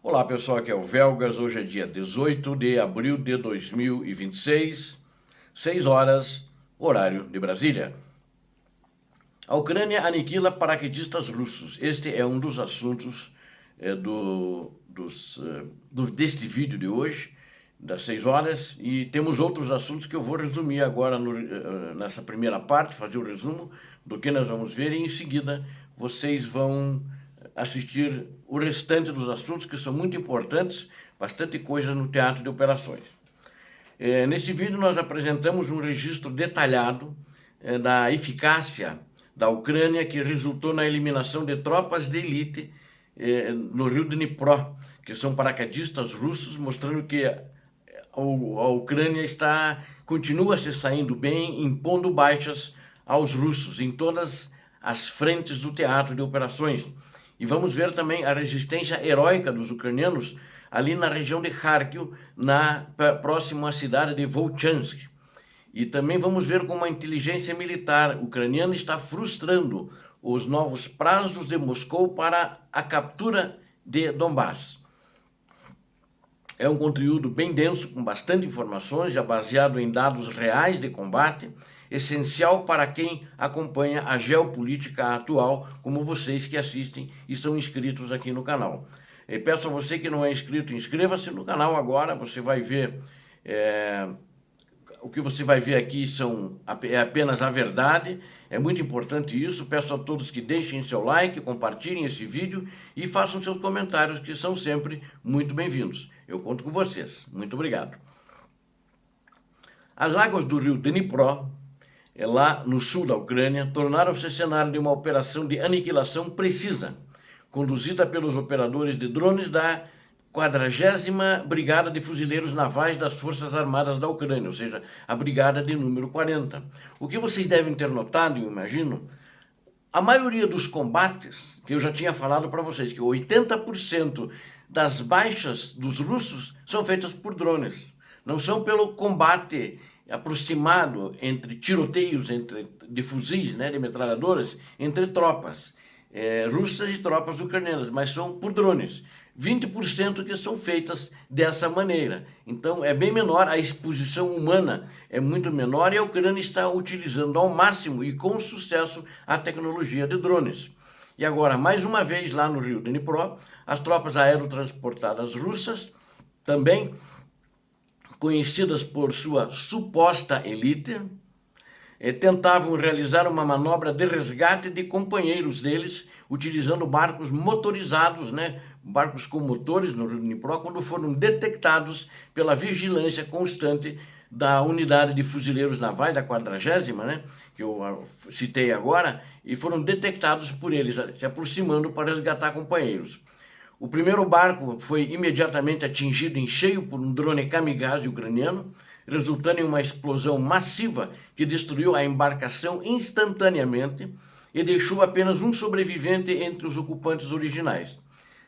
Olá pessoal, aqui é o Velgas, hoje é dia 18 de abril de 2026, 6 horas, horário de Brasília. A Ucrânia aniquila paraquedistas russos. Este é um dos assuntos deste vídeo de hoje, das 6 horas, e temos outros assuntos que eu vou resumir agora nessa primeira parte, fazer o resumo do que nós vamos ver, e em seguida vocês vão assistir o restante dos assuntos, que são muito importantes, bastante coisa no teatro de operações. Neste vídeo nós apresentamos um registro detalhado da eficácia da Ucrânia, que resultou na eliminação de tropas de elite no rio Dnipro, que são paraquedistas russos, mostrando que a Ucrânia continua se saindo bem, impondo baixas aos russos em todas as frentes do teatro de operações. E vamos ver também a resistência heróica dos ucranianos ali na região de Kharkiv, próximo à cidade de Volchansk. E também vamos ver como a inteligência militar ucraniana está frustrando os novos prazos de Moscou para a captura de Donbass. É um conteúdo bem denso, com bastante informações, já baseado em dados reais de combate, essencial para quem acompanha a geopolítica atual, como vocês que assistem e são inscritos aqui no canal. Eu peço a você que não é inscrito, inscreva-se no canal agora, você vai ver... O que você vai ver aqui é apenas a verdade, é muito importante isso. Peço a todos que deixem seu like, compartilhem esse vídeo e façam seus comentários, que são sempre muito bem-vindos. Eu conto com vocês. Muito obrigado. As águas do rio Dnipro, lá no sul da Ucrânia, tornaram-se cenário de uma operação de aniquilação precisa, conduzida pelos operadores de drones da 40ª Brigada de Fuzileiros Navais das Forças Armadas da Ucrânia, ou seja, a brigada de número 40. O que vocês devem ter notado, eu imagino, a maioria dos combates, que eu já tinha falado para vocês, que 80% das baixas dos russos são feitas por drones. Não são pelo combate aproximado entre tiroteios de fuzis, de metralhadoras, entre tropas russas e tropas ucranianas, mas são por drones. 20% que são feitas dessa maneira. Então é bem menor, a exposição humana é muito menor e a Ucrânia está utilizando ao máximo e com sucesso a tecnologia de drones. E agora, mais uma vez, lá no rio Dnipro, as tropas aerotransportadas russas, também conhecidas por sua suposta elite, tentavam realizar uma manobra de resgate de companheiros deles, utilizando barcos motorizados, barcos com motores no rio Dnipro, quando foram detectados pela vigilância constante da unidade de fuzileiros navais, da 40ª, que eu citei agora, e foram detectados por eles, se aproximando para resgatar companheiros. O primeiro barco foi imediatamente atingido em cheio por um drone kamikaze ucraniano, resultando em uma explosão massiva que destruiu a embarcação instantaneamente e deixou apenas um sobrevivente entre os ocupantes originais.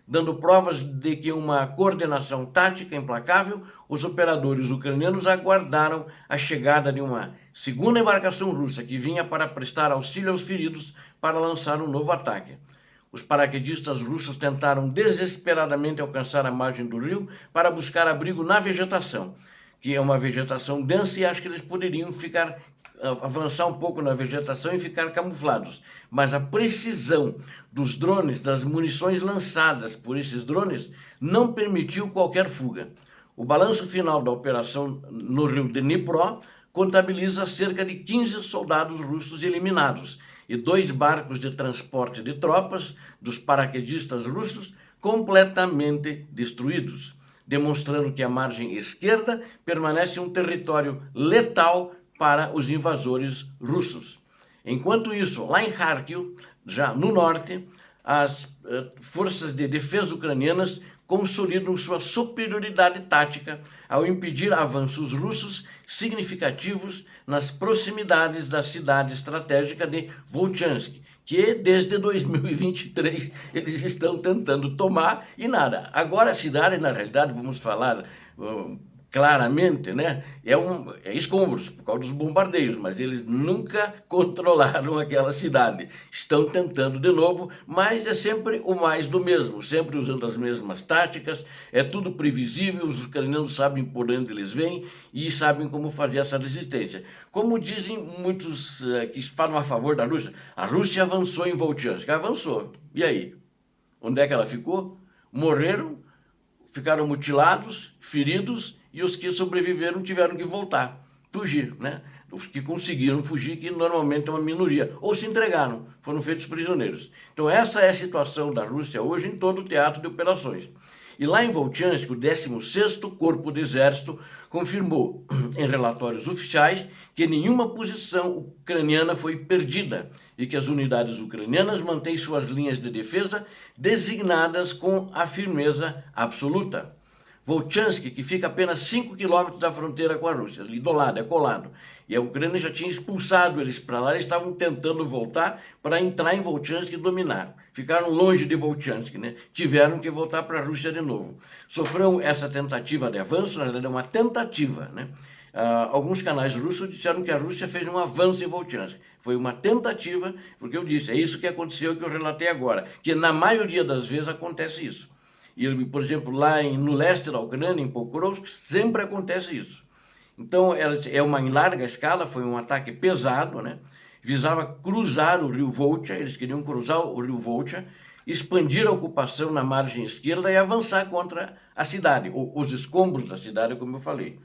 Dando provas de que uma coordenação tática implacável, os operadores ucranianos aguardaram a chegada de uma segunda embarcação russa que vinha para prestar auxílio aos feridos para lançar um novo ataque. Os paraquedistas russos tentaram desesperadamente alcançar a margem do rio para buscar abrigo na vegetação, que é uma vegetação densa, e acho que eles poderiam avançar um pouco na vegetação e ficar camuflados. Mas a precisão dos drones, das munições lançadas por esses drones, não permitiu qualquer fuga. O balanço final da operação no rio Dnipro contabiliza cerca de 15 soldados russos eliminados e 2 barcos de transporte de tropas dos paraquedistas russos completamente destruídos, demonstrando que a margem esquerda permanece um território letal para os invasores russos. Enquanto isso, lá em Kharkiv, já no norte, as forças de defesa ucranianas consolidam sua superioridade tática ao impedir avanços russos significativos nas proximidades da cidade estratégica de Volchansk, que desde 2023 eles estão tentando tomar e nada. Agora a cidade, na realidade, vamos falar claramente, né, é escombros por causa dos bombardeios, mas eles nunca controlaram aquela cidade. Estão tentando de novo, mas é sempre o mais do mesmo, sempre usando as mesmas táticas, é tudo previsível, os ucranianos sabem por onde eles vêm e sabem como fazer essa resistência. Como dizem muitos que falam a favor da Rússia, a Rússia avançou em Volchansk, avançou. E aí? Onde é que ela ficou? Morreram, ficaram mutilados, feridos, e os que sobreviveram tiveram que voltar, fugir, né? Os que conseguiram fugir, que normalmente é uma minoria, ou se entregaram, foram feitos prisioneiros. Então essa é a situação da Rússia hoje em todo o teatro de operações. E lá em Volchansk, o 16º Corpo de Exército confirmou, em relatórios oficiais, que nenhuma posição ucraniana foi perdida e que as unidades ucranianas mantêm suas linhas de defesa designadas com a firmeza absoluta. Volchansk, que fica a apenas 5 quilômetros da fronteira com a Rússia, ali do lado, é colado. E a Ucrânia já tinha expulsado eles para lá, eles estavam tentando voltar para entrar em Volchansk e dominar. Ficaram longe de Volchansk, né? Tiveram que voltar para a Rússia de novo. Sofreu essa tentativa de avanço, na verdade é uma tentativa, né? Alguns canais russos disseram que a Rússia fez um avanço em Volchansk. Foi uma tentativa, porque eu disse, é isso que aconteceu, que eu relatei agora, que na maioria das vezes acontece isso. E, por exemplo, lá no leste da Ucrânia, em Pokrovsk, sempre acontece isso. Então, é uma em larga escala, foi um ataque pesado, né? Visava cruzar o rio Volcha, eles queriam cruzar o rio Volcha, expandir a ocupação na margem esquerda e avançar contra a cidade, os escombros da cidade, como eu falei.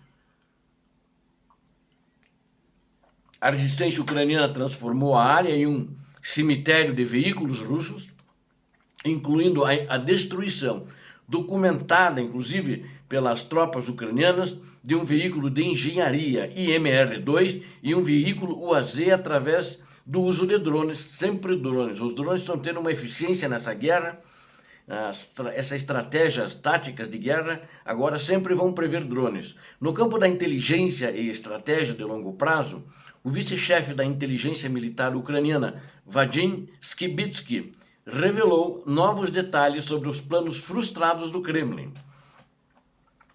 A resistência ucraniana transformou a área em um cemitério de veículos russos, incluindo a destruição, documentada inclusive pelas tropas ucranianas, de um veículo de engenharia IMR-2 e um veículo UAZ através do uso de drones, sempre drones. Os drones estão tendo uma eficiência nessa guerra, essas estratégias táticas de guerra agora sempre vão prever drones. No campo da inteligência e estratégia de longo prazo, o vice-chefe da inteligência militar ucraniana, Vadim Skibitsky, revelou novos detalhes sobre os planos frustrados do Kremlin.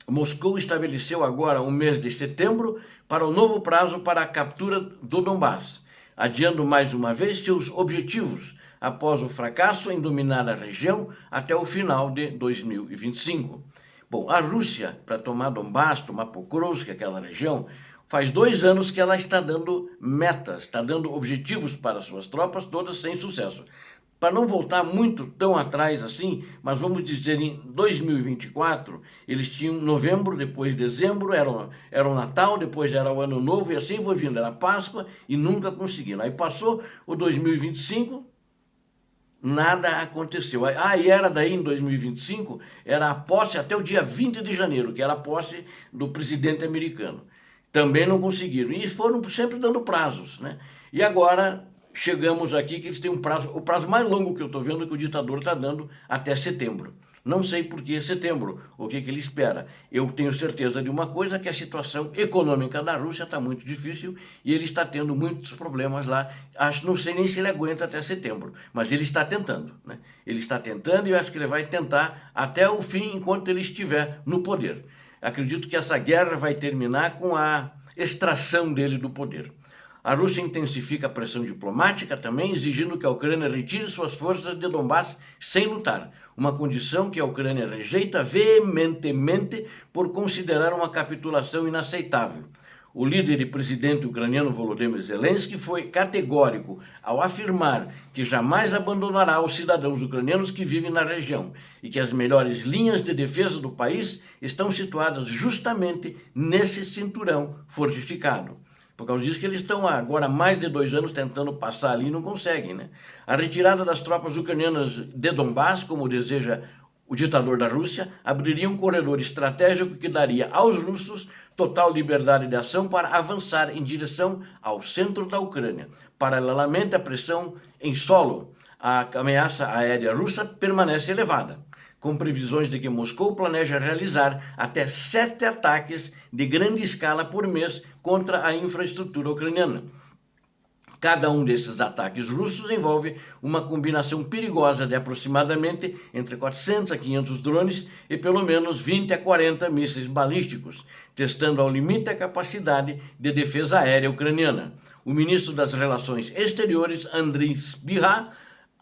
Moscou estabeleceu agora o mês de setembro para o novo prazo para a captura do Donbass, adiando mais uma vez seus objetivos após o fracasso em dominar a região até o final de 2025. Bom, a Rússia, para tomar Donbass, tomar Pokrovsk, aquela região, faz 2 anos que ela está dando metas, está dando objetivos para suas tropas, todas sem sucesso. Para não voltar muito tão atrás assim, mas vamos dizer em 2024, eles tinham novembro, depois dezembro, era o Natal, depois era o Ano Novo, e assim foi vindo, era Páscoa, e nunca conseguiram. Aí passou o 2025, nada aconteceu. E era daí em 2025, era a posse até o dia 20 de janeiro, que era a posse do presidente americano. Também não conseguiram, e foram sempre dando prazos, né? E agora chegamos aqui que eles têm um prazo, o prazo mais longo que eu estou vendo que o ditador está dando até setembro. Não sei por que setembro, o que ele espera. Eu tenho certeza de uma coisa, que a situação econômica da Rússia está muito difícil e ele está tendo muitos problemas lá. Não sei nem se ele aguenta até setembro, mas ele está tentando, né? Ele está tentando e eu acho que ele vai tentar até o fim enquanto ele estiver no poder. Acredito que essa guerra vai terminar com a extração dele do poder. A Rússia intensifica a pressão diplomática também, exigindo que a Ucrânia retire suas forças de Donbass sem lutar, uma condição que a Ucrânia rejeita veementemente por considerar uma capitulação inaceitável. O líder e presidente ucraniano Volodymyr Zelensky foi categórico ao afirmar que jamais abandonará os cidadãos ucranianos que vivem na região e que as melhores linhas de defesa do país estão situadas justamente nesse cinturão fortificado. Por causa disso que eles estão agora há mais de 2 anos tentando passar ali e não conseguem, né? A retirada das tropas ucranianas de Donbass, como deseja o ditador da Rússia, abriria um corredor estratégico que daria aos russos total liberdade de ação para avançar em direção ao centro da Ucrânia. Paralelamente, a pressão em solo, a ameaça aérea russa permanece elevada, com previsões de que Moscou planeja realizar até 7 ataques de grande escala por mês contra a infraestrutura ucraniana. Cada um desses ataques russos envolve uma combinação perigosa de aproximadamente entre 400 a 500 drones e pelo menos 20 a 40 mísseis balísticos, testando ao limite a capacidade de defesa aérea ucraniana. O ministro das Relações Exteriores, Andriy Sybiha,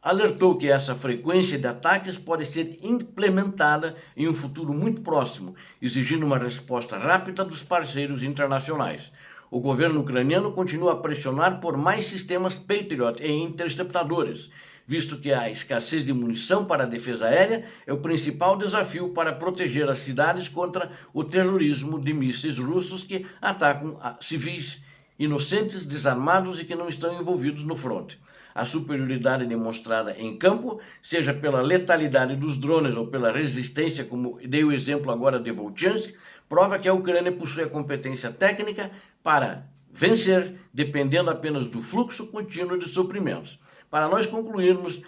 alertou que essa frequência de ataques pode ser implementada em um futuro muito próximo, exigindo uma resposta rápida dos parceiros internacionais. O governo ucraniano continua a pressionar por mais sistemas Patriot e interceptadores, visto que a escassez de munição para a defesa aérea é o principal desafio para proteger as cidades contra o terrorismo de mísseis russos que atacam civis inocentes, desarmados e que não estão envolvidos no fronte. A superioridade demonstrada em campo, seja pela letalidade dos drones ou pela resistência, como dei o exemplo agora de Volchansk, prova que a Ucrânia possui a competência técnica para vencer, dependendo apenas do fluxo contínuo de suprimentos. Para nós concluirmos,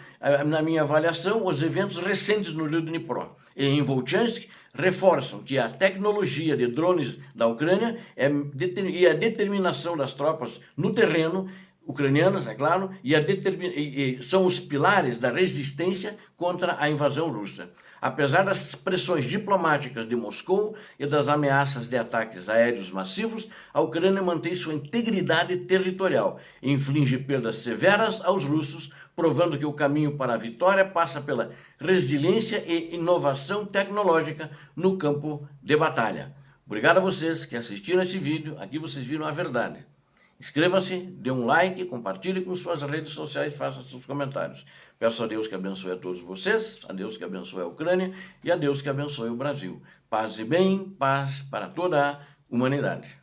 na minha avaliação, os eventos recentes no Rio Dnipro e em Volchansk reforçam que a tecnologia de drones da Ucrânia e a determinação das tropas no terreno ucranianas, é claro, e são os pilares da resistência contra a invasão russa. Apesar das pressões diplomáticas de Moscou e das ameaças de ataques aéreos massivos, a Ucrânia mantém sua integridade territorial e inflige perdas severas aos russos, provando que o caminho para a vitória passa pela resiliência e inovação tecnológica no campo de batalha. Obrigado a vocês que assistiram esse vídeo. Aqui vocês viram a verdade. Inscreva-se, dê um like, compartilhe com suas redes sociais e faça seus comentários. Peço a Deus que abençoe a todos vocês, a Deus que abençoe a Ucrânia e a Deus que abençoe o Brasil. Paz e bem, paz para toda a humanidade.